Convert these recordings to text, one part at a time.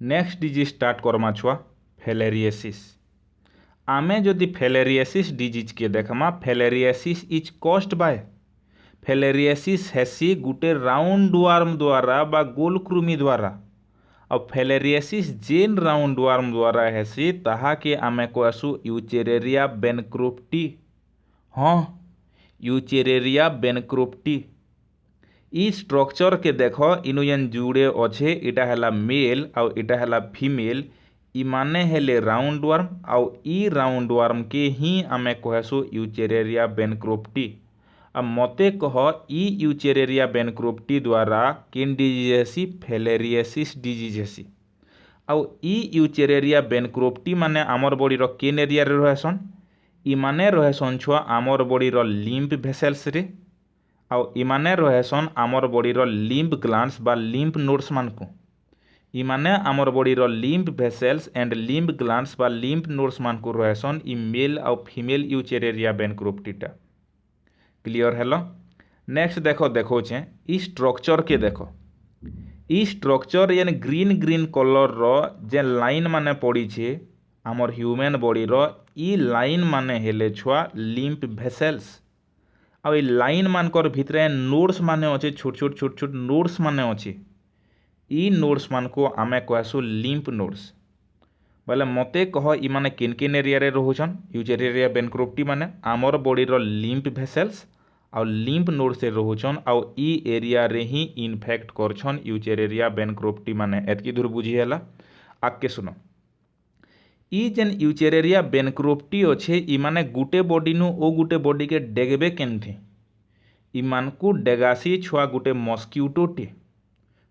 Next disease start Karma छुआ फिलेरिएसिस। आमे जदि फिलेरिएसिस डिजीज के देखमा, फिलेरिएसिस is caused by फिलेरिएसिस हेसी Gute round worm द्वारा बा गोलकृमि द्वारा। और फिलेरिएसिस जेन राउंड वार्म द्वारा हेसी ताहा के आमे कहसु यूचेरेरिया बेनक्रोप्टी। हाँ, यूचेरेरिया बेनक्रोप्टी। ई स्ट्रक्चर के देख इनु जेन जुड़े अच्छे इटा है मेल आउ इटा है फीमेल। इ माने हेले राउंड वार्म आउ ई राउंड वार्म के ही आमे कहसु यूचेरेरिया बेनक्रोप्टी। अब मते कह ई यूचेरेरिया बेनक्रोप्टी द्वारा किन डिजीज हेसी? फिलेरिएसिस डिजीज हेसी। आउ ई यूचेरेरिया बेनक्रोप्टी माने आमर बॉडी रो केन एरिया रे रहसन? इ माने रहसन छुआ आमर बॉडी रो लिम्फ भेसल्स रे। आउ इमाने रहेसन आमर बॉडीर लिम्फ ग्लांड्स बा लिम्फ नोड्स मानकु। इमाने आमर बॉडीर lymph vessels and lymph glands बा लिम्फ नोड्स मानकु रहेसन इ मेल आउ female Wuchereria bancrofti. Clear hello? Next देखो छे इ स्ट्रक्चर के देखो। इ स्ट्रक्चर यानी ग्रीन ग्रीन कलर रो जे लाइन माने पड़ी छे आमर ह्यूमन बॉडी रो, इ लाइन माने हेले छुआ लिम्फ भेसल्स। आ लाइन मानकर भितरे नोड्स माने अच्छे छोट छोट नोड्स माने अच्छे। ई नोड्स मान को आमे कहसु लिम्फ नोड्स। बोले मते कह इ माने किन किन एरिया रे रहुछन यूचेरेरिया बेनक्रोप्टी माने? आमर बॉडी रो लिम्फ भेसल्स आउ लिम्फ नोड से रहुछन आउ ई एरिया रे ही इन्फेक्ट करछन यूचेरेरिया बेनक्रोप्टी माने। एतकी दूर बुझी हैला? आके सुनो। ई जेन यूचेरेरिया बेनक्रोप्टी अच्छे इ माने गुटे बॉडी नु ओ गुटे बॉडी के डेगबे केनथे? इ मानकु डेगासी छुआ गुटे मस्क्यूटोटे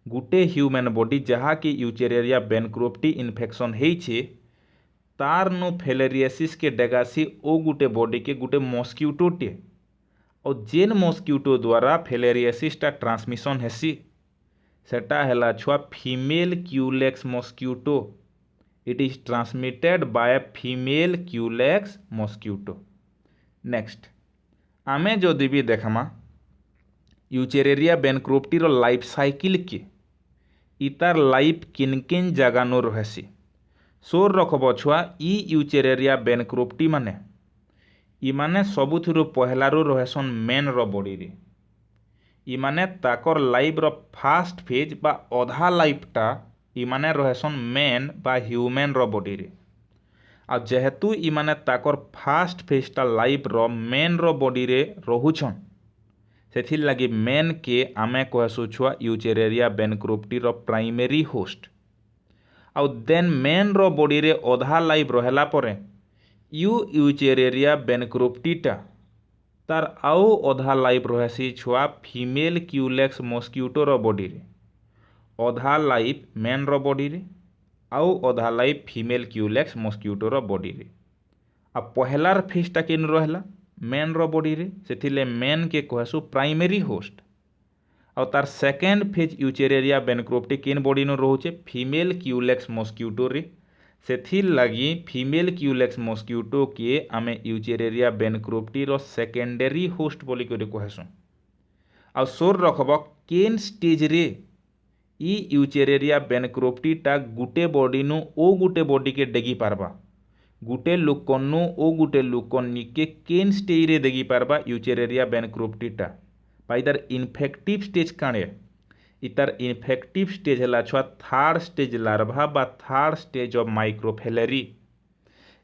गुटे ह्यूमन बॉडी जहा कि यूचेरेरिया बेनक्रोप्टी इन्फेक्शन हेइछे तार नु फिलेरिएसिस के डेगासी ओ गुटे बॉडी के गुटे मस्क्यूटोटे। और जेन मस्क्यूटो द्वारा फिलेरिएसिस टा ट्रांसमिशन हेसी सेटा हैला छुआ female Culex mosquito. It is transmitted by female Culex mosquito. Next आमे जदि भी देखमा यूचेरेरिया बेनक्रोप्टी रो लाइफ साइकिल के इतार लाइफ किन किन जगह नो रहेसी सोर रखब छुआ। ई यूचेरेरिया बेनक्रोप्टी माने इ माने सबुथिरु पहलारु रहेसन मेन रो बॉडी रे। इ माने ताकर लाइफ रो फास्ट फेज बा अधा लाइफटा इ माने रहेसन मेन बा ह्यूमन रो बॉडी रे। आ जेहेतु इ माने ताकर फास्ट फेजटा लाइफ रो मेन रो बॉडी रे रहुछन सेथिर लगी मेन के आमे कहसु छुआ यूचेरेरिया बेनक्रोप्टी रो प्राइमरी होस्ट। आउ देन मेन रो बॉडी रे अधा लाइफ रहेला परे यूचेरेरिया बेनक्रोप्टीटा तार आउ अधा लाइफ रहेसी छुआ फीमेल क्यूलेक्स मस्क्यूटो रो बॉडी रे। अधा लाइफ मेन रो बॉडी रे आउ अधा लाइफ फीमेल क्यूलेक्स मस्क्यूटो रो बॉडी रे। आ पहलार फेजटा केन रहला मेन रो बॉडी रे, सेथिले मेन के कहसु प्राइमरी होस्ट। और तार सेकेंड फेज यूचेरेरिया बेनक्रोप्टी केन बॉडी नो रहुचे फीमेल क्यूलेक्स मस्क्यूटो रे। सेथिर लगी फीमेल क्यूलेक्स मस्क्यूटो के आमे यूचेरेरिया बेनक्रोप्टी रो सेकेंडरी होस्ट बोली करे कहसु। आ सोर रखब केन स्टेज रे ई यूचेरेरिया बेनक्रोप्टीटा गुटे बॉडी नु ओ गुटे बॉडी के डेगी पारबा। गुटे लुकन नु ओ गुटे लुकन के केन स्टेज रे देगी पारबा यूचेरेरिया बेनक्रोप्टीटा बाय दर infective stage Kane. इतार infective stage हला छुआ थर्ड स्टेज लार्भा बा थर्ड स्टेज ऑफ माइक्रोफिलेरी।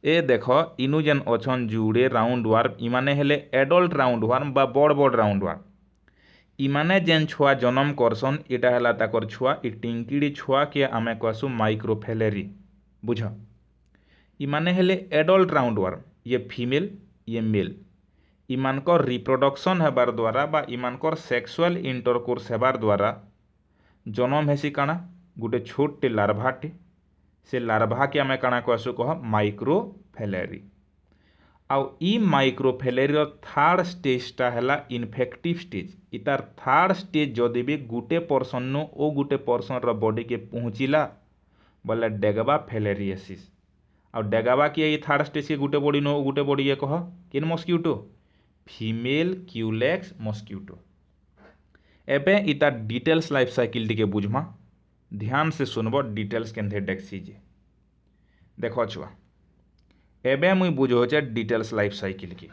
ए देख इनु जेन अछन जुड़े राउंड वार्म इमाने हेले एडल्ट राउंड वार्म बा बड़ बड़ राउंड वार्म। इमाने जेन छुआ जन्म करसन इटा हला ताकर छुआ इ टिंकिड़ी छुआ के आमे कहसु माइक्रोफिलेरी। बुझ इमाने हेले एडल्ट राउंड वार्म, ये फीमेल ये मेल। इमानकर रिप्रोडक्शन हेबार द्वारा बा इमानकर सेक्सुअल इंटरकोर्स हेबार द्वारा जन्म हेसी काना गुटे छोटे लार्भाटे। से लार्भा के आमे काना कहसु कह माइक्रोफिलेरी। आउ ई माइक्रोफिलेरी रो थर्ड स्टेजटा हैला इन्फेक्टिव स्टेज। इतार थर्ड स्टेज जदि भी गुटे पर्सन नु ओ गुटे पर्सन रो बॉडी के पहुँचिला बोले डेगबा फिलेरिएसिस। आउ डेगाबा किए ये थर्ड स्टेज के गुटे बॉडी नो गुटे बॉडी ये कह किन मस्क्यूटो फीमेल क्यूलेक्स मस्क्यूटो। एबे इता डिटेल्स लाइफ साइकिल टिके बुझमा। ध्यान से सुनब डिटेल्स केन्थे देखसी जे देख छुआ एबे मुई बुझौचे डिटेल्स लाइफ साइकिल की।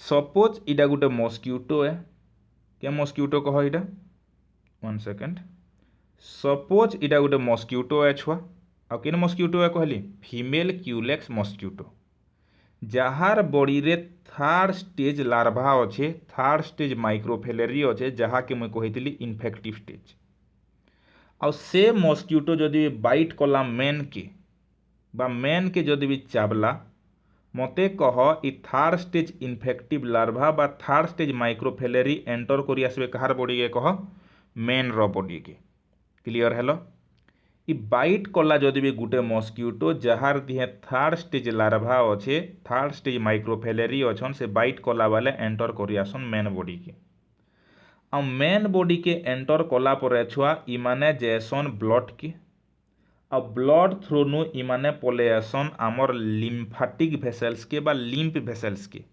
सपोज इटा गोटे मस्क्यूटो है क्या मस्क्यूटो कह इटा 1 सेकेंड। सपोज इटा गोटे मस्क्यूटो है छुआ आ किन मस्क्यूटो है कहली फीमेल क्यूलेक्स मस्क्यूटो जहार बॉडी रे थर्ड स्टेज लार्भा अच्छे थर्ड स्टेज माइक्रोफिलारी अच्छे जहाँ के मुई कही इन्फेक्टिव स्टेज आ से मस्क्यूटो जदि बाइट कला मेन के जदि भी चाबला मते कह इ थर्ड स्टेज इन्फेक्टिव लार्भा बा थर्ड स्टेज माइक्रोफिलारी एंटर करी आसबे कहार बॉडी के कह मेन रो बॉडी के। क्लियर हेलो इ बाइट कला जदि भी गुटे मस्क्यूटो जहार दिहे थर्ड स्टेज लार्भा अच्छे थर्ड स्टेज माइक्रोफिलारी अच्छन से बाइट कला वाले एंटर करी आसन मेन बॉडी के आ मेन बॉडी के एंटर कला पर छुआ इमाने जेसन ब्लड के आ ब्लड थ्रू नु इमाने पले आसन आमर लिम्फाटिक भेसल्स के बा लिम्फ भेसल्स के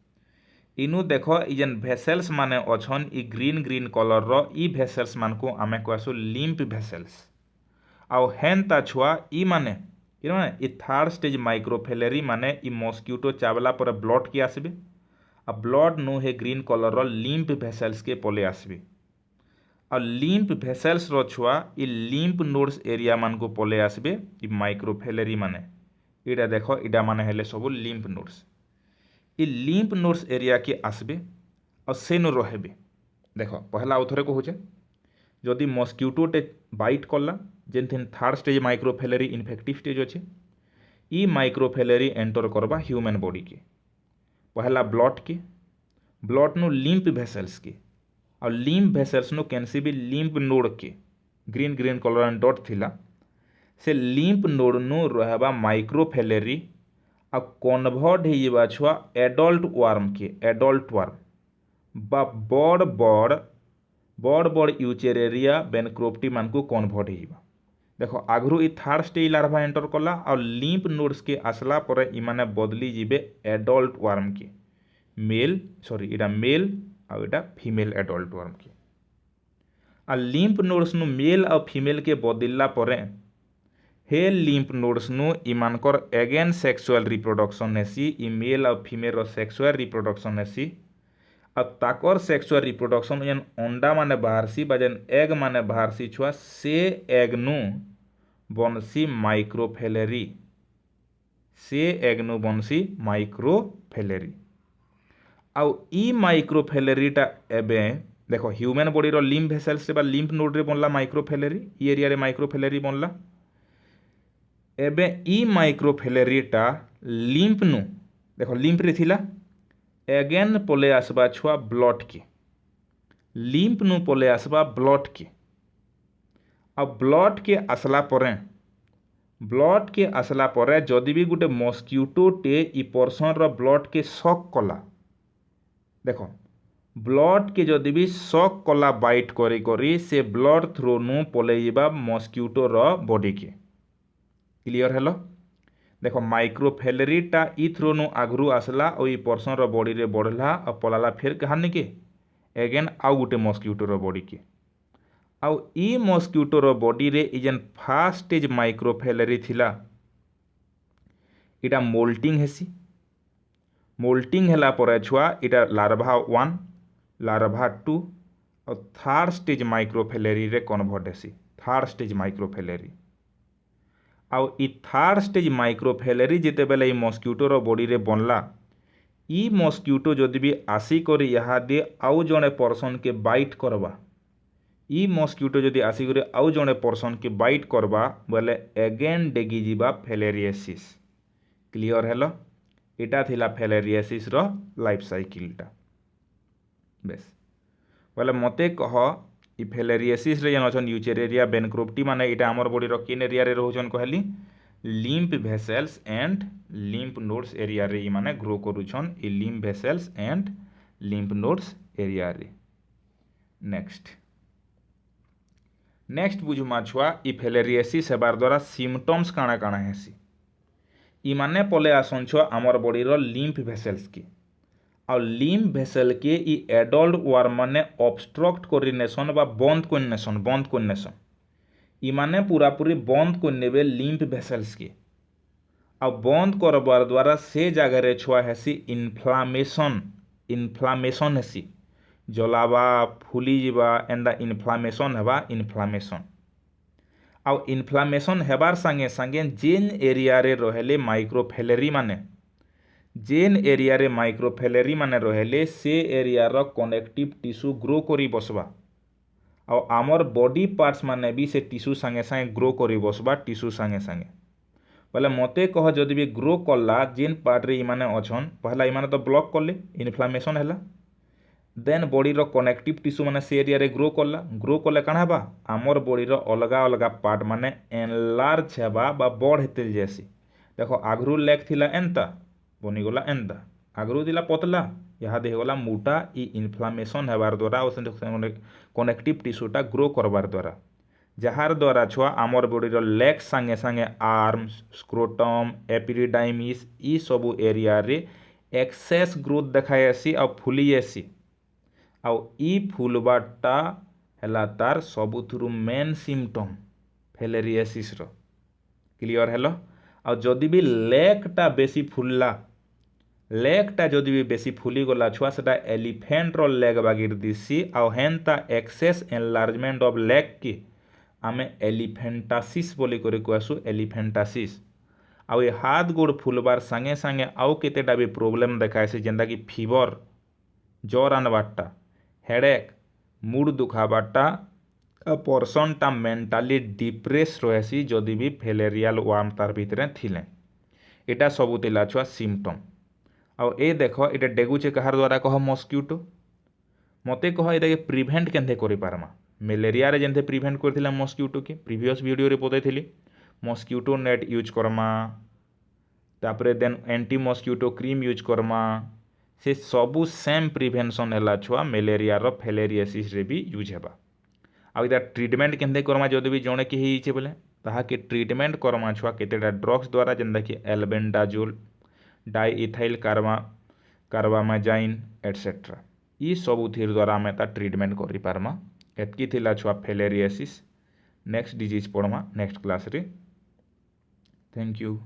इनु देख इ जेन भेसल्स माने अच्छन इ ग्रीन ग्रीन कलर रो इ भेसल्स मान को आमे कहसु लिम्फ भेसल्स आ हेनता छुआ इ माने इ थर्ड स्टेज माइक्रोफिलारी माने इ मस्क्यूटो चावला पर ब्लड के आसबे आ ब्लड नु हे ग्रीन कलर रो लिम्फ भेसल्स के पले आसबे आ लिम्फ भेसल्स रो छुआ इ लिम्फ नोड्स एरिया मान को पले आसबे इ माइक्रोफिलारी माने इडा देखो इडा माने हेले सब लिम्फ नोड्स इ लिम्फ नोड्स एरिया के आसबे आ सेनु रहबे। देखो पहला उथरे कहूचे जदि मस्क्यूटोटे बाइट कला जेनथिन थर्ड स्टेज माइक्रोफिलारी इन्फेक्टिव स्टेज अच्छे इ माइक्रोफिलारी एंटर करबा ह्यूमन बॉडी के पहला ब्लड नु लिम्फ भेसल्स के और लिम्फ भेसल्स नु कैनसी भी लिम्फ नोड के ग्रीन ग्रीन कलर डॉट थिला से लिम्फ नोड नु रहबा माइक्रोफिलारी आ कन्वर्ट होइबा छुआ एडल्ट वर्म के एडल्ट वर्म बा बड़ बड़ यूचेरेरिया बेनक्रोप्टी मान को कन्वर्ट होइबा। देखो आगरू इ थर्ड स्टेज लार्भा एंटर कला और लिम्फ नोड्स के आसला पर इमाने बदली जीवे एडल्ट वर्म के इटा मेल और इटा फीमेल एडल्ट वर्म के आ लिम्फ नोड्स नु मेल और फीमेल के बदलला पर हे लिम्फ नोड्स नु इमानकर एगेन सेक्सुअल रिप्रोडक्शन हेसी इ मेल और फीमेल रो सेक्सुअल रिप्रोडक्शन हेसी आ ताकर सेक्सुअल रिप्रोडक्शन जेन अंडा माने बाहरसी बा जेन एग माने बाहरसी छुआ से एग नु बनसी माइक्रोफिलारी से एग नु बनसी माइक्रोफिलारी आउ इ माइक्रोफिलारीटा एबे देखो ह्यूमन बॉडी रो लिम्फ भेसल्स से बा लिम्फ नोड रे बनला माइक्रोफिलारी इ एरिया रे माइक्रोफिलारी बनला एबे इ माइक्रोफिलारीटा लिम्फ नु देखो लिम्फ रे थिला एगेन पले आसबा छुआ ब्लड के लिम्फ नु पले आसबा ब्लड के आ ब्लड के आसला परे जदि भी गुटे मस्क्यूटो टे इ पर्सन रो ब्लड के शक कला देखो ब्लड के जदि भी शक कला बाइट करी करी से ब्लड थ्रू नु पलेइबा मस्क्यूटो रो बॉडी के। क्लियर हेलो देखो माइक्रोफिलारीटा इ थ्रू नु आगरू आसला और इ पर्सन रो बॉडी रे बढ़ला और पलाला फिर कहानी के एगेन आउ गुटे मस्क्यूटो रो बॉडी के आउ इ मस्क्यूटो रो बॉडी रे इ जेन फर्स्ट स्टेज माइक्रोफिलारी थिला इटा मोल्टिंग हेसी मोल्टिंग हेला पर छुआ इटा लार्भा 1 लार्भा 2 और थर्ड स्टेज माइक्रोफिलारी रे कन्वर्ट हेसी थर्ड स्टेज माइक्रोफिलारी आउ इ थर्ड स्टेज माइक्रोफिलारी जिते बेले इ मस्क्यूटो रो बॉडी रे बनला इ मस्क्यूटो जदि भी आसी करी यहाँ दे आउ जने पर्सन के बाइट करबा इ मस्क्यूटो जदि आसी करी आउ जने पर्सन के बाइट करबा बोले एगेन डेगी जीवा फिलारिएसिस। क्लियर हेलो इटा थिला फिलारिएसिस रो लाइफ साइकिलटा बेस बोले मते कह इ फिलारिएसिस रे जन यूचेरेरिया बेनक्रोप्टी माने इटा हमर बॉडी रो किन एरिया रे रहउछन कहली lymph vessels and lymph nodes area रे इ माने ग्रो करूछन इ lymph vessels and lymph nodes area रे। नेक्स्ट बुझुमा छुआ इ फिलारिएसिस हेबार द्वारा सिम्पटम्स काଣା काଣା हेसी इ माने पले आसन छुआ हमर बॉडी रो लिम्फ भेसल्स के और लिम्फ भेसल के इ एडल्ट वर्म माने ऑब्स्ट्रक्ट कोरिनेशन बा बंद कोरिनेशन इमाने पूरापूरी बंद करनेबे लिम्फ भेसल्स के आ बंद करबार द्वारा से जगार छुआ हेसी इनफ्लामेशन हेसी जलावा फुली जावा एंदा इनफ्लामेशन हेबा इनफ्लामेशन आउ इनफ्लामेशन हेबार संगे संगे जेन एरिया रे रहेले माइक्रोफिलेरी माने जेन एरिया रे माइक्रोफिलेरी माने रहेले से एरिया रो कनेक्टिव टिश्यू ग्रो करी बसबा आउ आमर बॉडी पार्ट्स माने भी से टिश्यू संगे संगे ग्रो करी बसबा टिश्यू संगे संगे बोले मते कह जदि भी ग्रो कला जेन पार्ट रे इमाने अछन पहला इमाने तो ब्लॉक करले इनफ्लामेशन हैला देन बॉडी रो कनेक्टिव टिश्यू माने से एरिया रे ग्रो कले काना बा आमर बॉडी रो अलगा अलगा पार्ट माने एनलार्ज हेबा बा बड़ हेतेल जैसी देखो आगरू लेग थिला एंता बनीगला एंता आगरू दिला पतला यहाँ देगला मोटा इ इनफ्लामेशन हेबार द्वारा कनेक्टिव टिश्यूटा ग्रो करबार द्वारा जहार द्वारा छुआ आमर बॉडी रो लेग संगे संगे आर्म्स स्क्रोटम एपिडिडाइमिस इ सबू एरिया रे एक्सेस ग्रोथ देखायसी आ फुलीसी आउ इ फुलबाटा हैला तार सबुथुरु मेन सिम्पटम फिलेरिएसिस रो क्लियर हेलो आ जदि भी लेगटा बेसी फुलला लेगटा जदि भी बेसी फुली गला छुआ सेटा एलिफेंट रो लेग बागिर दिसी आउ हेनता एक्सेस एनलार्जमेंट ऑफ लेग की आमे एलिफेंटासिस बोली करे कहसु एलिफेंटासिस आउ ये हाथ गोड़ फुलबार संगे संगे आउ केतेटा भी प्रॉब्लम देखायसी जेंदा कि फीवर ज्वर आनबाटा हेडेक मुड दुखाबाटा पर्सनटा मेंटाली डिप्रेस रहेसी जदि भी फिलेरियल वार्म तार भितरे थिले एटा सबु तिला छुआ सिम्पटम आउ ए देख एटा डेगुचे कहार द्वारा कह मस्क्यूटो मते कह एटा के प्रिभेंट केंथे करि पारमा मलेरिया रे जेंथे प्रिभेंट करथिला मस्क्यूटो के प्रीवियस वीडियो रे बतैथिली मस्क्यूटो नेट यूज करमा तापरे then anti mosquito cream use करमा से सबू सेम प्रिभेंशन हैला छुआ मलेरिया रो फिलेरिएसिस रे भी यूज हेबा आ इदा ट्रीटमेंट केंथे करमा जदि भी जणे के हिचे बोले ताहा के ट्रीटमेंट करमा छुआ केतेटा ड्रग्स द्वारा जेंदा कि एल्बेंडाजोल डाइइथाइल कार्बामाजाइन एटसेट्रा ई सबुथिर द्वारा आमे ता ट्रीटमेंट करि पारमा एतकी थिला छुआ फिलेरिएसिस नेक्स्ट डिजीज पढ़मा नेक्स्ट क्लास रे थैंक यू।